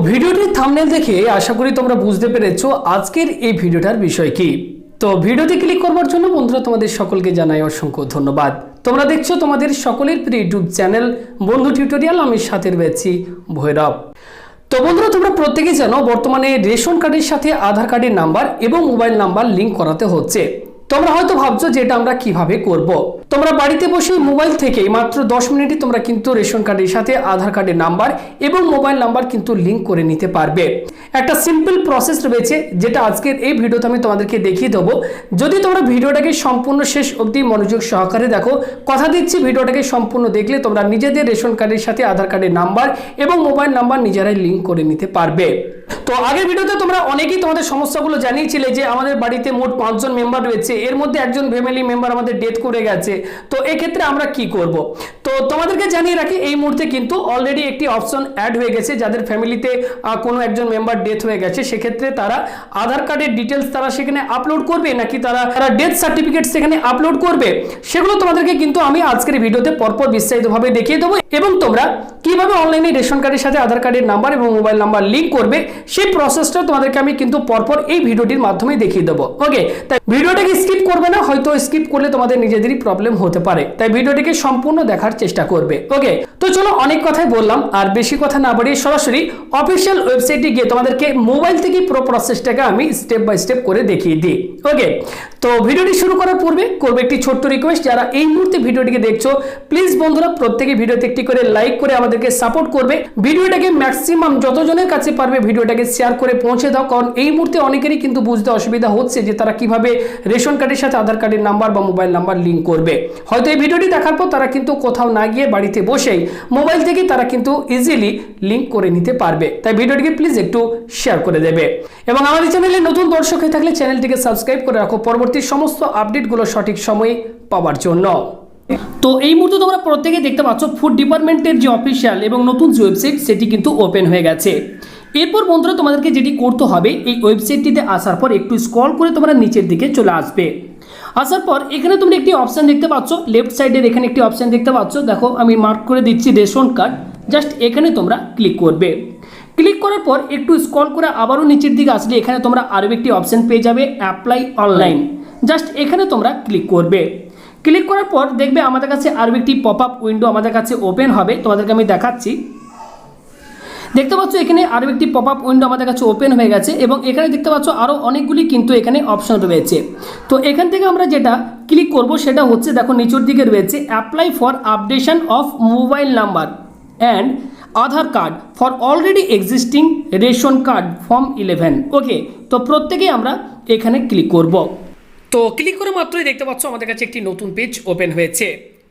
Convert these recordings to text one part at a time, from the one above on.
ভিডিওটির থাম্বনেল দেখে আশা করি তোমরা বুঝতে পেরেছো আজকের এই ভিডিওটার বিষয় কি। তো ভিডিওতে ক্লিক করবার জন্য বন্ধুরা তোমাদের সকলকে জানাই অসংখ্য ধন্যবাদ। তোমরা দেখছো তোমাদের সকলের প্রিয় ইউটিউব চ্যানেল বন্ধু টিউটোরিয়াল, আমি সাথে রয়েছি ভৈরব। তো বন্ধুরা তোমরা প্রত্যেকেই জানো বর্তমানে রেশন কার্ডের সাথে আধার কার্ডের নাম্বার এবং মোবাইল নাম্বার লিংক করাতে হচ্ছে। তোমরা হয়তো ভাবছো যে এটা আমরা কিভাবে করব। তোমরা বাড়িতে বসে মোবাইল থেকে মাত্র 10 মিনিটে তোমরা কিন্তু রেশন কার্ডের সাথে আধার কার্ডের নাম্বার এবং মোবাইল নাম্বার কিন্তু লিংক করে নিতে পারবে। একটা সিম্পল প্রসেস রয়েছে যেটা আজকের এই ভিডিওতে আমি তোমাদেরকে দেখিয়ে দেবো। যদি তোমরা ভিডিওটাকে সম্পূর্ণ শেষ অবধি মনোযোগ সহকারে দেখো, কথা দিচ্ছি ভিডিওটাকে সম্পূর্ণ দেখলে তোমরা নিজেদের রেশন কার্ডের সাথে আধার কার্ডের নাম্বার এবং মোবাইল নাম্বার নিজেরাই লিংক করে নিতে পারবে। তো আগের ভিডিওতে তোমরা অনেকেই তোমাদের সমস্যাগুলো জানিয়েছিলে যে আমাদের বাড়িতে মোট 5 জন মেম্বার রয়েছে, এর মধ্যে একজন ফ্যামিলি মেম্বার আমাদের ডেথ করে গেছে, তো এক্ষেত্রে আমরা কি করব। তো তোমাদেরকে জানিয়ে রাখি এই মুহূর্তে কিন্তু অলরেডি একটি অপশন অ্যাড হয়ে গেছে। যাদের ফ্যামিলিতে কোনো একজন মেম্বার ডেথ হয়ে গেছে সেক্ষেত্রে তারা আধার কার্ডের ডিটেলস তারা সেখানে আপলোড করবে নাকি তারা ডেথ সার্টিফিকেট সেখানে আপলোড করবে, সেগুলো তোমাদেরকে কিন্তু আমি আজকের ভিডিওতে পরপর বিস্তারিতভাবে দেখিয়ে দেবো এবং তোমরা কিভাবে অনলাইনে রেশন কার্ডের সাথে আধার কার্ডের নাম্বার এবং মোবাইল নাম্বার লিংক করবে সেই প্রসেসটা তোমাদেরকে আমি কিন্তু পরপর এই ভিডিওটির মাধ্যমে দেখিয়ে দেবো। ওকে, তাই ভিডিওটাকে স্কিপ করবে না, হয়তো স্কিপ করলে তোমাদের নিজেদেরই প্রবলেম হতে পারে, তাই ভিডিওটিকে সম্পূর্ণ দেখার চেষ্টা করবে। ওকে, তো চলো অনেক কথাই বললাম, আর বেশি কথা না বাড়িয়ে সরাসরি অফিসিয়াল ওয়েবসাইটে গিয়ে তোমাদেরকে মোবাইল থেকে পুরো প্রসেসটাকে আমি স্টেপ বাই স্টেপ করে দেখিয়ে দিই। ওকে, তো ভিডিওটি শুরু করার পূর্বে করবে একটি ছোট্ট রিকোয়েস্ট, যারা এই মুহূর্তে ভিডিওটিকে দেখছো প্লিজ বন্ধুরা প্রত্যেকে ভিডিওতে একটি করে লাইক করে আমাদেরকে সাপোর্ট করবে। ভিডিওটাকে ম্যাক্সিমাম যতজনের কাছে পারবে ভিডিওটাকে শেয়ার করে পৌঁছে দাও, কারণ এই মুহূর্তে অনেকেরই কিন্তু বুঝতে অসুবিধা হচ্ছে যে তারা কিভাবে রেশন কার্ডের সাথে আধার কার্ডের নাম্বার বা মোবাইল নাম্বার লিংক করবে। হয়তো এই ভিডিওটি দেখার পর তারা কিন্তু কোথাও না গিয়ে বাড়িতে বসেই মোবাইল থেকে তারা কিন্তু ইজিলি লিংক করে নিতে পারবে। তাই ভিডিওটিকে প্লিজ একটু শেয়ার করে দেবে এবং আমাদের চ্যানেলে নতুন দর্শক হয়ে থাকলে চ্যানেলটিকে সাবস্ক্রাইব করে রাখো পরবর্তী সমস্ত আপডেটগুলো সঠিক সময়ে পাওয়ার জন্য। তো এই মুহূর্তে তোমরা প্রত্যেকে দেখতে পাচ্ছ ফুড ডিপার্টমেন্টের যে অফিসিয়াল এবং নতুন যে ওয়েবসাইট সেটি কিন্তু ওপেন হয়ে গেছে। এরপর বন্ধুরা তোমাদেরকে যেটি করতে হবে, এই ওয়েবসাইটটিতে আসার পর একটু স্ক্রল করে তোমরা নিচের দিকে চলে আসবে। আসার পর এখানে তোমরা একটি অপশান দেখতে পাচ্ছ, লেফট সাইডের এখানে একটি অপশান দেখতে পাচ্ছ, দেখো আমি মার্ক করে দিচ্ছি রেশন কার্ড। জাস্ট এখানে তোমরা ক্লিক করবে। ক্লিক করার পর একটু স্ক্রল করে আবারও নিচের দিকে আসলে এখানে তোমরা আরও একটি অপশান পেয়ে যাবে অ্যাপ্লাই অনলাইন। জাস্ট এখানে তোমরা ক্লিক করবে। ক্লিক করার পর দেখবে আমাদের কাছে আরও একটি পপ আপ উইন্ডো আমাদের কাছে ওপেন হবে, তোমাদেরকে আমি দেখাচ্ছি। দেখতে পাচ্ছ এখানে আরও একটি পপ আপ উইন্ডো আমাদের কাছে ওপেন হয়ে গেছে এবং এখানে দেখতে পাচ্ছ আরও অনেকগুলি কিন্তু এখানে অপশন রয়েছে। তো এখান থেকে আমরা যেটা ক্লিক করব সেটা হচ্ছে, দেখো নিচের দিকে রয়েছে apply for updation of mobile number and Aadhaar card for already existing ration card form 11। ওকে, তো প্রত্যেকেই আমরা এখানে ক্লিক করব। তো ক্লিক করে মাত্রই দেখতে পাচ্ছ আমাদের কাছে একটি নতুন পেজ ওপেন হয়েছে।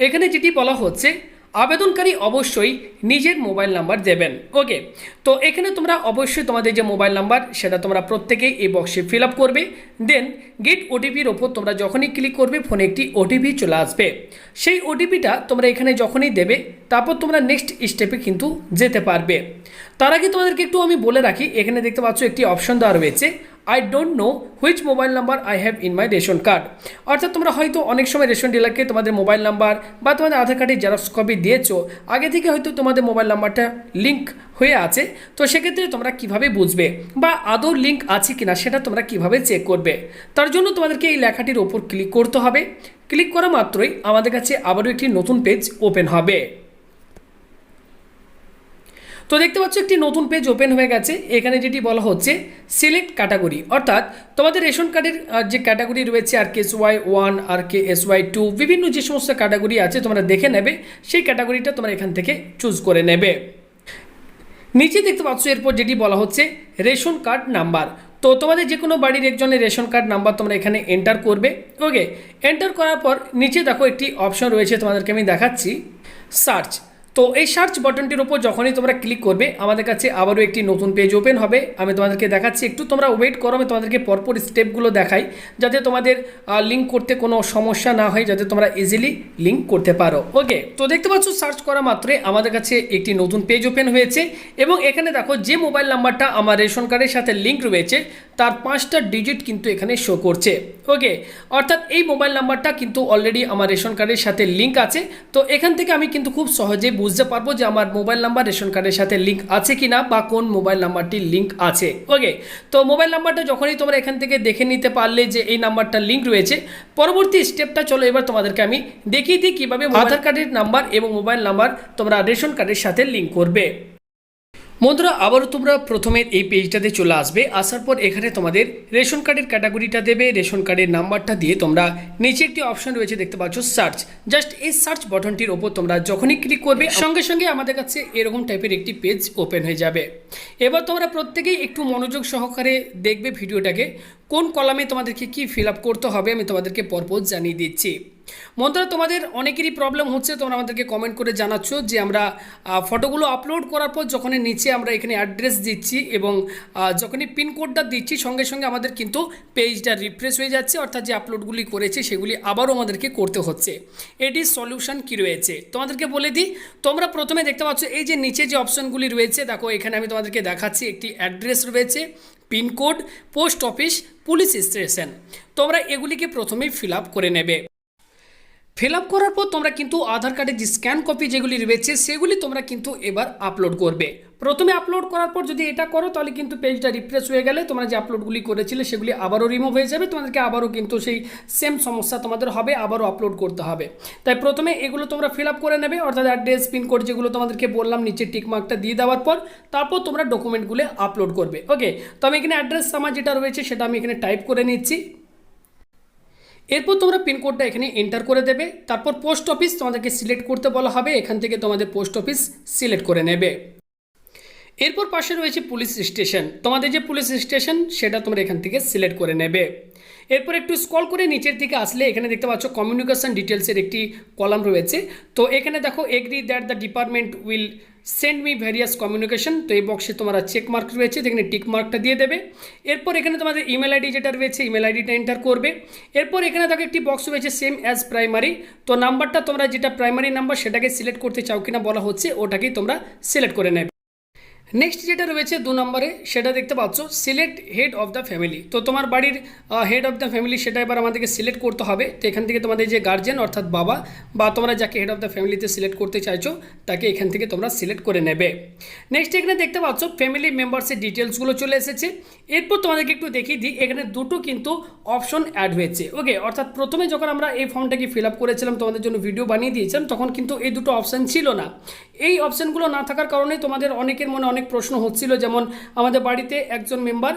এখানে যেটি বলা হচ্ছে আবেদনকারী অবশ্যই নিজের মোবাইল নাম্বার দেবেন। ওকে, তো এখানে তোমরা অবশ্যই তোমাদের যে মোবাইল নাম্বার সেটা তোমরা প্রত্যেকেই এই বক্সে ফিল আপ করবে। দেন গেট ওটিপির ওপর তোমরা যখনই ক্লিক করবে ফোনে একটি ওটিপি চলে আসবে। সেই ওটিপিটা তোমরা এখানে যখনই দেবে তারপর তোমরা নেক্সট স্টেপে কিন্তু যেতে পারবে। তার আগে তোমাদেরকে একটু আমি বলে রাখি, এখানে দেখতে পাচ্ছ একটি অপশন দেওয়া রয়েছে I don't know which mobile number I have in my ration card. অর্থাৎ তোমরা হয়তো অনেক সময় রেশন ডিলারকে তোমাদের মোবাইল নাম্বার বা তোমাদের আধার কার্ডের জেরক্স কপি দিয়েছো, আগে থেকে হয়তো তোমাদের মোবাইল নাম্বারটা লিঙ্ক হয়ে আছে। তো সেক্ষেত্রে তোমরা কিভাবে বুঝবে বা আদৌ লিঙ্ক আছে কিনা সেটা তোমরা কিভাবে চেক করবে, তার জন্য তোমাদেরকে এই লেখাটির ওপর ক্লিক করতে হবে। ক্লিক করা মাত্রই আমাদের কাছে আবারও একটি নতুন পেজ ওপেন হবে। তো দেখতে পাচ্ছ একটি নতুন পেজ ওপেন হয়ে গেছে। এখানে যেটি বলা হচ্ছে সিলেক্ট ক্যাটাগরি, অর্থাৎ তোমাদের রেশন কার্ডের যে ক্যাটাগরি রয়েছে RKSY 1, RKSY 2, বিভিন্ন যে সমস্ত ক্যাটাগরি আছে তোমরা দেখে নেবে, সেই ক্যাটাগরিটা তোমরা এখান থেকে চুজ করে নেবে। নিচে দেখতে পাচ্ছ এরপর যেটি বলা হচ্ছে রেশন কার্ড নাম্বার। তো তোমাদের যে কোনো বাড়ির একজনের রেশন কার্ড নাম্বার তোমরা এখানে এন্টার করবে। ওকে, এন্টার করার পর নিচে দেখো একটি অপশন রয়েছে, তোমাদেরকে আমি দেখাচ্ছি সার্চ। তো এই সার্চ বাটনটির উপর যখনই তোমরা ক্লিক করবে আমাদের কাছে আবারও একটি নতুন পেজ ওপেন হবে। আমি তোমাদেরকে দেখাচ্ছি, একটু তোমরা ওয়েট করো, আমি তোমাদেরকে পরপর স্টেপগুলো দেখাই যাতে তোমাদের লিঙ্ক করতে কোনো সমস্যা না হয়, যাতে তোমরা ইজিলি লিঙ্ক করতে পারো। ওকে, তো দেখতে পাচ্ছ সার্চ করা মাত্রই আমাদের কাছে একটি নতুন পেজ ওপেন হয়েছে এবং এখানে দেখো যে মোবাইল নাম্বারটা আমার রেশন কার্ডের সাথে লিঙ্ক রয়েছে তার 5টা ডিজিট কিন্তু এখানে শো করছে। ওকে, অর্থাৎ এই মোবাইল নাম্বারটা কিন্তু অলরেডি আমার রেশন কার্ডের সাথে লিঙ্ক আছে। তো এখান থেকে আমি কিন্তু খুব সহজেই বুঝতে পারবো যে আমার মোবাইল নাম্বার রেশন কার্ডের সাথে লিঙ্ক আছে কিনা বা কোন মোবাইল নাম্বারটি লিঙ্ক আছে। ওকে, তো মোবাইল নাম্বারটা যখনই তোমরা এখান থেকে দেখে নিতে পারলে যে এই নাম্বারটা লিঙ্ক রয়েছে, পরবর্তী স্টেপটা চলো এবার তোমাদেরকে আমি দেখিয়ে দিই কীভাবে আধার কার্ডের নাম্বার এবং মোবাইল নাম্বার তোমরা রেশন কার্ডের সাথে লিঙ্ক করবে। বন্ধুরা, আবারও তোমরা প্রথমে এই পেজটাতে চলে আসবে। আসার পর এখানে তোমাদের রেশন কার্ডের ক্যাটাগরিটা দেবে, রেশন কার্ডের নাম্বারটা দিয়ে তোমরা নিচে একটি অপশন রয়েছে দেখতে পাচ্ছ সার্চ। জাস্ট এই সার্চ বাটনটির ওপর তোমরা যখনই ক্লিক করবে সঙ্গে সঙ্গে আমাদের কাছে এরকম টাইপের একটি পেজ ওপেন হয়ে যাবে। এবার তোমরা প্রত্যেকেই একটু মনোযোগ সহকারে দেখবে ভিডিওটাকে। কোন কলামে তোমাদেরকে কি ফিল আপ করতে হবে আমি তোমাদেরকে পরপর জানিয়ে দিচ্ছি। বন্ধুরা, তোমাদের অনেকেরই প্রবলেম হচ্ছে, তোমরা আমাদেরকে কমেন্ট করে জানাচ্ছ যে আমরা ফটোগুলো আপলোড করার পর যখনই নিচে আমরা এখানে অ্যাড্রেস দিচ্ছি এবং যখনই পিনকোডটা দিচ্ছি সঙ্গে সঙ্গে আমাদের কিন্তু পেজটা রিফ্রেশ হয়ে যাচ্ছে, অর্থাৎ যে আপলোডগুলি করেছি সেগুলি আবারও আমাদেরকে করতে হচ্ছে। এটির সলিউশন কী রয়েছে তোমাদেরকে বলে দিই। তোমরা প্রথমে দেখতে পাচ্ছ এই যে নিচে যে অপশনগুলি রয়েছে, দেখো এখানে আমি তোমাদেরকে দেখাচ্ছি। একটি অ্যাড্রেস রয়েছে, pincode, post office, police station. তোমরা এগুলিকে প্রথমেই ফিল আপ করে নেবে। ফিল আপ করার পর তোমরা কিন্তু আধার কার্ডের যে স্ক্যান কপি যেগুলি রয়েছে সেগুলি তোমরা কিন্তু এবার আপলোড করবে। প্রথমে আপলোড করার পর যদি এটা করো তাহলে কিন্তু পেজটা রিফ্রেশ হয়ে গেলে তোমরা যে আপলোডগুলি করেছিলে সেগুলি আবারও রিমুভ হয়ে যাবে। তোমাদেরকে আবারও কিন্তু সেই সেম সমস্যা তোমাদের হবে, আবারও আপলোড করতে হবে। তাই প্রথমে এগুলো তোমরা ফিল আপ করে নেবে, অর্থাৎ অ্যাড্রেস, পিনকোড যেগুলো তোমাদেরকে বললাম নিচে টিকমার্কটা দিয়ে দেওয়ার পর তারপর তোমরা ডকুমেন্টগুলো আপলোড করবে। ওকে, তো আমি এখানে অ্যাড্রেস আমার যেটা রয়েছে সেটা আমি এখানে টাইপ করে নিচ্ছি। এরপর তোমরা পিনকোডটা এখানে এন্টার করে দেবে। তারপর পোস্ট অফিস তোমাদেরকে সিলেক্ট করতে বলা হবে, এখান থেকে তোমাদের পোস্ট অফিস সিলেক্ট করে নেবে। এরপর পাশে রয়েছে পুলিশ স্টেশন, তোমাদের যে পুলিশ স্টেশন সেটা তোমরা এখান থেকে সিলেক্ট করে নেবে। এরপর একটু স্ক্রল করে নিচের দিকে আসলে এখানে দেখতে পাচ্ছ কমিউনিকেশন ডিটেলসের একটি কলাম রয়েছে। তো এখানে দেখো agri that the department will send me various communication. তো এই বক্সে তোমরা চেক মার্ক রয়েছে, এখানে টিক মার্কটা দিয়ে দেবে। এরপর এখানে তোমাদের ইমেল আইডি যেটা রয়েছে ইমেল আইডিটা এন্টার করবে। এরপর এখানে দেখো একটি বক্স রয়েছে সেম অ্যাজ প্রাইমারি। তো নাম্বারটা তোমরা যেটা প্রাইমারি নাম্বার সেটাকে সিলেক্ট করতে চাও কিনা বলা হচ্ছে, ওটাকেই তোমরা সিলেক্ট করে নেবে। নেক্সট যেটা রয়েছে 2 নম্বরে সেটা দেখতে পাচ্ছ select head of the family. তো তোমার বাড়ির হেড অফ দ্য ফ্যামিলি সেটা এবার আমাদেরকে সিলেক্ট করতে হবে। তো এখান থেকে তোমাদের যে গার্জেন অর্থাৎ বাবা বা তোমরা যাকে হেড অফ দ্য ফ্যামিলিতে সিলেক্ট করতে চাইছো তাকে এখান থেকে তোমরা সিলেক্ট করে নেবে। নেক্সট এখানে দেখতে পাচ্ছ ফ্যামিলি মেম্বার্সের ডিটেলসগুলো চলে এসেছে। এরপর তোমাদেরকে একটু দেখিয়ে দিই, এখানে দুটো কিন্তু অপশন অ্যাড হয়েছে। ওকে, অর্থাৎ প্রথমে যখন আমরা এই ফর্মটাকে ফিল আপ করেছিলাম তোমাদের জন্য ভিডিও বানিয়ে দিয়েছিলাম তখন কিন্তু এই দুটো অপশান ছিল না। এই অপশানগুলো না থাকার কারণে তোমাদের অনেকের মনে অনেক প্রশ্ন হচ্ছিল, যেমন আমাদের বাড়িতে একজন মেম্বার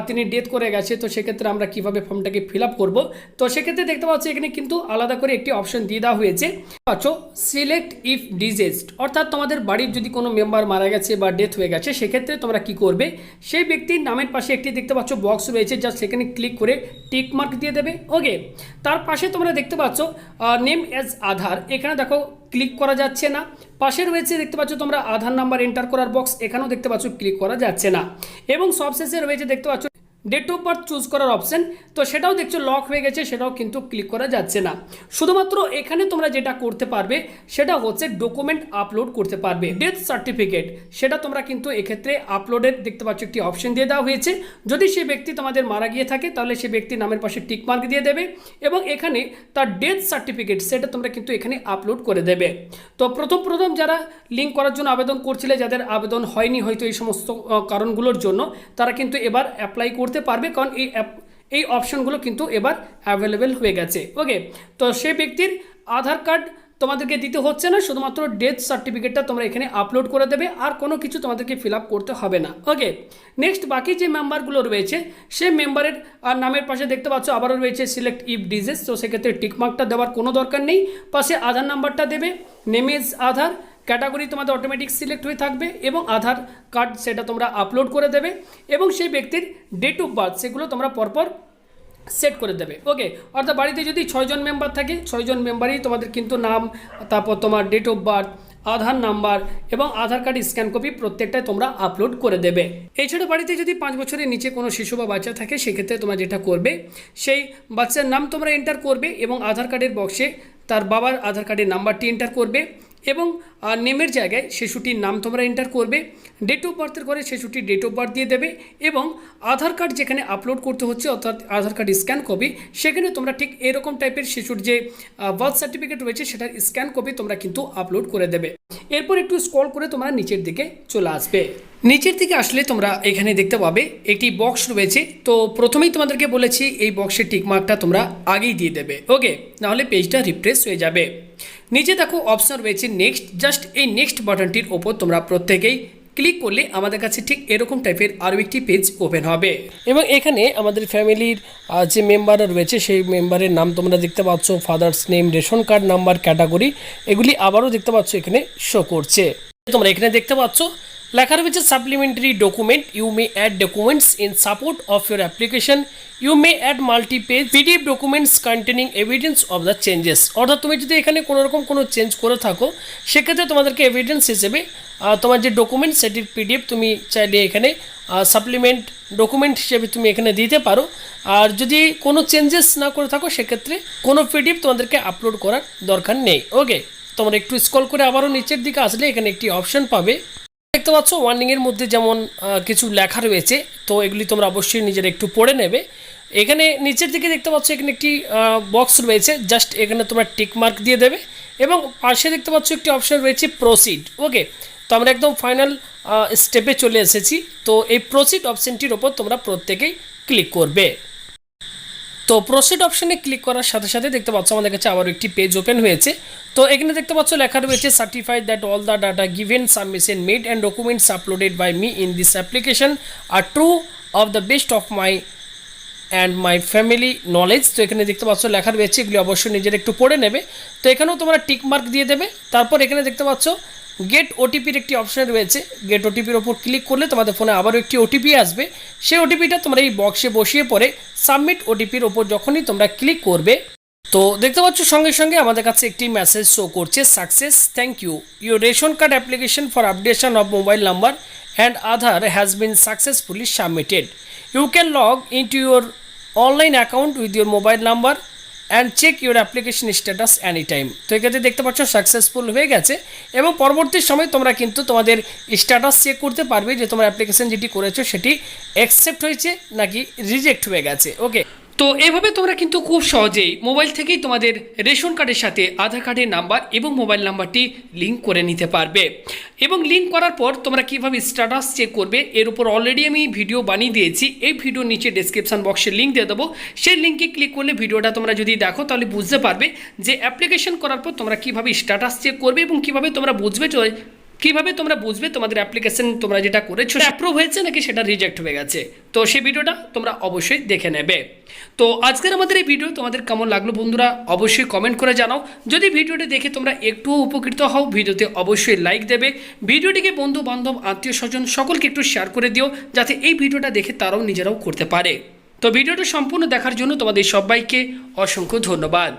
তিনি ডেথ করে গেছে, তো সেক্ষেত্রে আমরা কিভাবে ফর্মটাকে ফিল আপ করবো। তো সেক্ষেত্রে দেখতে পাচ্ছ এখানে কিন্তু আলাদা করে একটি অপশন দিয়ে দেওয়া হয়েছে, পাচ্ছ সিলেক্ট ইফ ডিজেস্ট, অর্থাৎ তোমাদের বাড়ির যদি কোনো মেম্বার মারা গেছে বা ডেথ হয়ে গেছে সেক্ষেত্রে তোমরা কি করবে, সেই ব্যক্তির নামের পাশে একটি দেখতে পাচ্ছ বক্স রয়েছে, যা সেখানে ক্লিক করে টিক মার্ক দিয়ে দেবে। ওকে, তার পাশে তোমরা দেখতে পাচ্ছ নেম অ্যাজ আধার, এখানে দেখো ক্লিক করা যাচ্ছে না। পাশে রয়েছে দেখতে পাচ্ছ তোমরা আধার নাম্বার এন্টার করার বক্স, এখানেও দেখতে পাচ্ছ ক্লিক করা যাচ্ছে না। এবং সবশেষে রয়েছে দেখতে পাচ্ছ ডেট অফ বার্থ চুজ করার অপশন, তো সেটাও দেখছো লক হয়ে গেছে, সেটাও কিন্তু ক্লিক করা যাচ্ছে না। শুধুমাত্র এখানে তোমরা যেটা করতে পারবে সেটা হচ্ছে ডকুমেন্ট আপলোড করতে পারবে। ডেথ সার্টিফিকেট সেটা তোমরা কিন্তু এক্ষেত্রে আপলোডের দেখতে পাচ্ছ একটি অপশন দিয়ে দেওয়া হয়েছে। যদি সেই ব্যক্তি তোমাদের মারা গিয়ে থাকে তাহলে সেই ব্যক্তির নামের পাশে টিক মার্ক দিয়ে দেবে এবং এখানে তার ডেথ সার্টিফিকেট সেটা তোমরা কিন্তু এখানে আপলোড করে দেবে। তো প্রথম যারা লিঙ্ক করার জন্য আবেদন করছিলে, যাদের আবেদন হয়নি হয়তো এই সমস্ত কারণগুলোর জন্য, তারা কিন্তু এবার অ্যাপ্লাই করতে পারবে, কারণ এই অপশনগুলো কিন্তু এবার অ্যাভেলেবেল হয়ে গেছে। ওকে, তো সেই ব্যক্তির আধার কার্ড তোমাদেরকে দিতে হচ্ছে না, শুধুমাত্র ডেথ সার্টিফিকেটটা তোমরা এখানে আপলোড করে দেবে, আর কোনো কিছু তোমাদেরকে ফিল আপ করতে হবে না। ওকে, নেক্সট বাকি যে মেম্বারগুলো রয়েছে সেই মেম্বারের নামের পাশে দেখতে পাচ্ছ আবারও রয়েছে সিলেক্ট ইফ ডিজিজ, তো সেক্ষেত্রে টিকমার্কটা দেওয়ার কোনো দরকার নেই। পাশে আধার নাম্বারটা দেবে, নেম ইজ আধার, ক্যাটাগরি তোমাদের অটোমেটিক সিলেক্ট হয়ে থাকবে এবং আধার কার্ড সেটা তোমরা আপলোড করে দেবে এবং সেই ব্যক্তির ডেট অফ বার্থ সেগুলো তোমরা পরপর সেট করে দেবে। ওকে, অর্থাৎ বাড়িতে যদি 6 জন মেম্বার থাকে 6 জন মেম্বারই তোমাদের কিন্তু নাম, তারপর তোমার date of birth, Aadhaar number এবং আধার কার্ড স্ক্যান কপি প্রত্যেকটাই তোমরা আপলোড করে দেবে। এছাড়া বাড়িতে যদি 5 বছরের নিচে কোনো শিশু বা বাচ্চা থাকে সেক্ষেত্রে তোমরা যেটা করবে সেই বাচ্চার নাম তোমরা এন্টার করবে এবং আধার কার্ডের বক্সে তার বাবার আধার কার্ডের নাম্বারটি এন্টার করবে এবং নেমের জায়গায় শিশুটির নাম তোমরা এন্টার করবে, ডেট অফ বার্থের ঘরে শিশুটির ডেট অফ বার্থ দিয়ে দেবে এবং আধার কার্ড যেখানে আপলোড করতে হচ্ছে অর্থাৎ আধার কার্ড স্ক্যান কপি, সেখানে তোমরা ঠিক এরকম টাইপের শিশুর যে বার্থ সার্টিফিকেট রয়েছে সেটার স্ক্যান কপি তোমরা কিন্তু আপলোড করে দেবে। এরপর একটু স্ক্রল করে তোমরা নিচের দিকে চলে আসবে। নিচের দিকে আসলে তোমরা এখানে দেখতে পাবে একটি বক্স রয়েছে। তো প্রথমেই তোমাদেরকে বলেছি এই বক্সের টিকমার্কটা তোমরা আগেই দিয়ে দেবে, ওকে, নাহলে পেজটা রিফ্রেশ হয়ে যাবে। নিচে দেখো অপশন রয়েছে নেক্সট, জাস্ট এই নেক্সট বাটনটির ওপর তোমরা প্রত্যেকেই ক্লিক করলে আমাদের কাছে ঠিক এরকম টাইপের আরও একটি পেজ ওপেন হবে এবং এখানে আমাদের ফ্যামিলির যে মেম্বাররা রয়েছে সেই মেম্বারের নাম তোমরা দেখতে পাচ্ছ, father's name, ration card number, category, এগুলি আবারও দেখতে পাচ্ছ এখানে শো করছে। তোমরা এখানে দেখতে পাচ্ছ লেখা রয়েছে supplementary document, you may add documents in support of your application, you may add multi-page PDF documents containing evidence of the changes. অর্থাৎ তুমি যদি এখানে কোনোরকম কোনো চেঞ্জ করে থাকো সেক্ষেত্রে তোমাদেরকে এভিডেন্স হিসেবে তোমার যে ডকুমেন্ট সেটির পিডিএফ তুমি চাইলে এখানে সাপ্লিমেন্ট ডকুমেন্ট হিসেবে তুমি এখানে দিতে পারো। আর যদি কোনো চেঞ্জেস না করে থাকো সেক্ষেত্রে কোনো পিডিএফ তোমাদেরকে আপলোড করার দরকার নেই, ওকে। তোমরা একটু স্ক্রল করে আবারও নিচের দিকে আসলে এখানে একটি অপশন পাবে, দেখতে পাচ্ছ ওয়ার্নিংয়ের মধ্যে যেমন কিছু লেখা রয়েছে, তো এগুলি তোমরা অবশ্যই নিজেরা একটু পড়ে নেবে। এখানে নিচের দিকে দেখতে পাচ্ছ এখানে একটি বক্স রয়েছে, জাস্ট এখানে তোমরা টিক মার্ক দিয়ে দেবে এবং পাশে দেখতে পাচ্ছ একটি অপশন রয়েছে প্রসিড, ওকে। তো আমরা একদম ফাইনাল স্টেপে চলে এসেছি। তো এই প্রসিড অপশনটির ওপর তোমরা প্রত্যেকেই ক্লিক করবে। তো প্রসিড অপশনে ক্লিক করার সাথে সাথে দেখতে পাচ্ছ আমাদের কাছে আবার একটি পেজ ওপেন হয়েছে। তো এখানে দেখতে পাচ্ছ লেখা রয়েছে certified that all the data given submission made and documents uploaded by me in this application are true of the best of my and my family knowledge. তো এখানে দেখতে পাচ্ছ লেখা রয়েছে, এগুলি অবশ্যই নিজের একটু পড়ে নেবে। তো এখানেও তোমরা টিক মার্ক দিয়ে দেবে। তারপর এখানে দেখতে পাচ্ছ গেট ওটিপির একটি অপশন রয়েছে, গেট ওটিপির ওপর ক্লিক করলে তোমাদের ফোনে আবারও একটি ওটিপি আসবে। সেই ওটিপিটা তোমরা এই বক্সে বসিয়ে পরে সাবমিট ওটিপির ওপর যখনই তোমরা ক্লিক করবে তো দেখতে পাচ্ছ সঙ্গে সঙ্গে আমাদের কাছে একটি মেসেজ শো করছে, success, thank you, your ration card application for updation of mobile number and Aadhaar has been successfully submitted, you can log into your online account with your mobile number and check your application status any time. তো এক্ষেত্রে দেখতে পাচ্ছ successful হয়ে গেছে এবং পরবর্তী সময় তোমরা কিন্তু তোমাদের স্ট্যাটাস চেক করতে পারবে যে তোমার অ্যাপ্লিকেশন যেটি করেছো সেটি অ্যাকসেপ্ট হয়েছে নাকি রিজেক্ট হয়ে গেছে, ওকে। তো এভাবে তোমরা কিন্তু খুব সহজেই মোবাইল থেকেই তোমাদের রেশন কার্ডের সাথে আধার কার্ডের নাম্বার এবং মোবাইল নাম্বারটি লিঙ্ক করে নিতে পারবে এবং লিঙ্ক করার পর তোমরা কীভাবে স্ট্যাটাস চেক করবে এর উপর অলরেডি আমি ভিডিও বানিয়ে দিয়েছি। এই ভিডিওর নিচে ডেসক্রিপশন বক্সে লিঙ্ক দিয়ে দেবো, সেই লিঙ্কে ক্লিক করলে ভিডিওটা তোমরা যদি দেখো তাহলে বুঝতে পারবে যে অ্যাপ্লিকেশন করার পর তোমরা কীভাবে স্ট্যাটাস চেক করবে এবং কীভাবে তোমরা বুঝবে তোমাদের অ্যাপ্লিকেশন তোমরা যেটা করেছো অ্যাপ্রুভ হয়েছে নাকি সেটা রিজেক্ট হয়ে গেছে। তো সেই ভিডিওটা তোমরা অবশ্যই দেখে নেবে। তো আজকের আমাদের এই ভিডিও তোমাদের কেমন লাগলো বন্ধুরা অবশ্যই কমেন্ট করে জানাও। যদি ভিডিওটি দেখে তোমরা একটুও উপকৃত হও ভিডিওতে অবশ্যই লাইক দেবে, ভিডিওটিকে বন্ধু বান্ধব আত্মীয় স্বজন সকলকে একটু শেয়ার করে দিও যাতে এই ভিডিওটা দেখে তারাও নিজেরাও করতে পারে। তো ভিডিওটা সম্পূর্ণ দেখার জন্য তোমাদের সবাইকে অসংখ্য ধন্যবাদ।